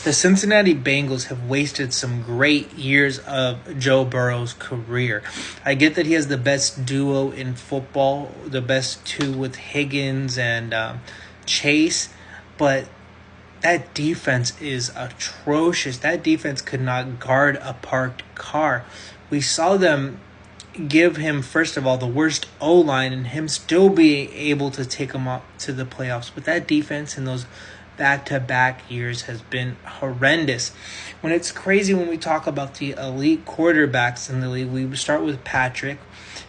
The Cincinnati Bengals have wasted some great years of Joe Burrow's career. I get that he has the best duo in football, the best two with Higgins and Chase, but that defense is atrocious. That defense could not guard a parked car. We saw them give him, first of all, the worst O-line and him still be able to take him up to the playoffs. But that defense in those back-to-back years has been horrendous. When it's crazy when we talk about the elite quarterbacks in the league, we start with Patrick.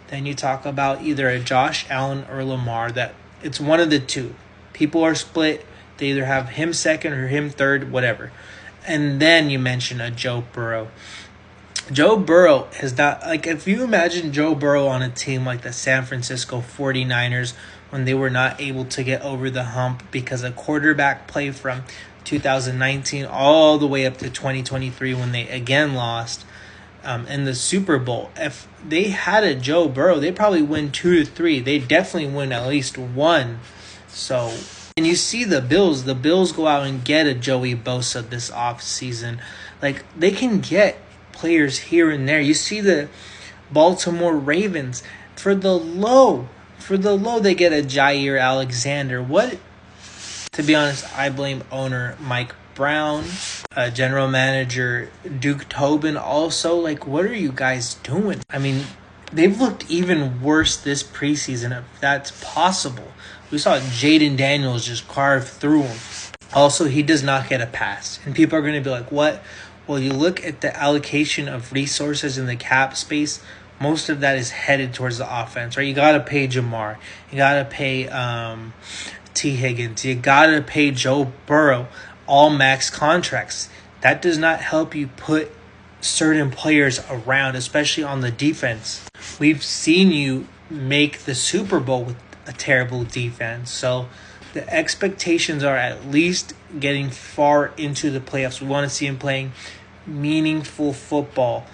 Then you talk about either a Josh Allen or Lamar. That it's one of the two. People are split. They either have him second or him third, whatever. And then you mention a Joe Burrow. Joe Burrow is not, like, if you imagine Joe Burrow on a team like the San Francisco 49ers when they were not able to get over the hump because of quarterback play from 2019 all the way up to 2023 when they again lost in the Super Bowl. If they had a Joe Burrow, they probably win 2 to 3. They definitely win at least one. So, and you see the Bills go out and get a Joey Bosa this offseason. Like, they can get players here and there. You see the Baltimore Ravens for the low they get a Jair Alexander. What? To be honest, I blame owner Mike Brown, general manager Duke Tobin also. Like, what are you guys doing? I mean, they've looked even worse this preseason, if that's possible. We saw Jaden Daniels just carve through him. Also, he does not get a pass. And people are going to be like, what? Well, you look at the allocation of resources in the cap space, most of that is headed towards the offense, right? You got to pay Jamar. You got to pay T. Higgins. You got to pay Joe Burrow all max contracts. That does not help you put certain players around, especially on the defense. We've seen you make the Super Bowl with a terrible defense. So the expectations are at least getting far into the playoffs. We want to see him playing meaningful football.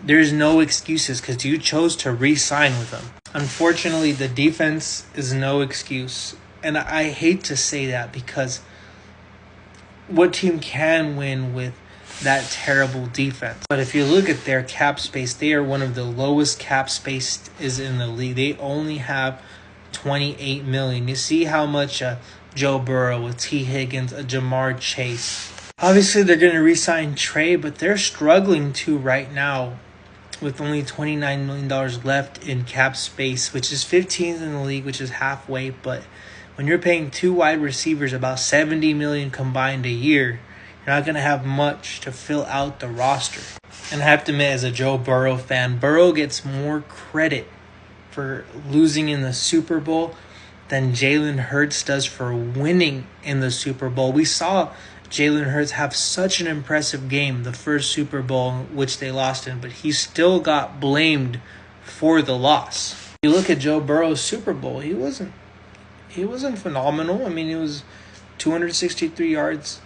There's no excuses because you chose to re-sign with him. Unfortunately, the defense is no excuse. And I hate to say that because what team can win with that terrible defense? But if you look at their cap space, they are one of the lowest cap space is in the league. They only have $28 million. You see how much Joe Burrow, with T. Higgins, a Jamar Chase. Obviously, they're going to re-sign Trey, but they're struggling too right now with only $29 million left in cap space, which is 15th in the league, which is halfway. But when you're paying two wide receivers about $70 million combined a year, you're not going to have much to fill out the roster. And I have to admit, as a Joe Burrow fan, Burrow gets more credit for losing in the Super Bowl than Jalen Hurts does for winning in the Super Bowl. We saw Jalen Hurts have such an impressive game the first Super Bowl, which they lost in, but he still got blamed for the loss. You look at Joe Burrow's Super Bowl, he wasn't phenomenal. I mean, it was 263 yards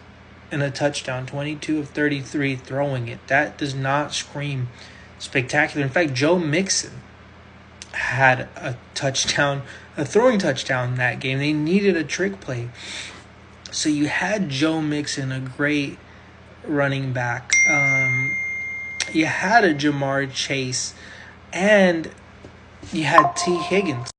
and a touchdown, 22 of 33 throwing it. That does not scream spectacular. In fact, Joe Mixon had a throwing touchdown that game. They needed a trick play. So you had Joe Mixon, a great running back. You had a Jamar Chase, and you had T. Higgins.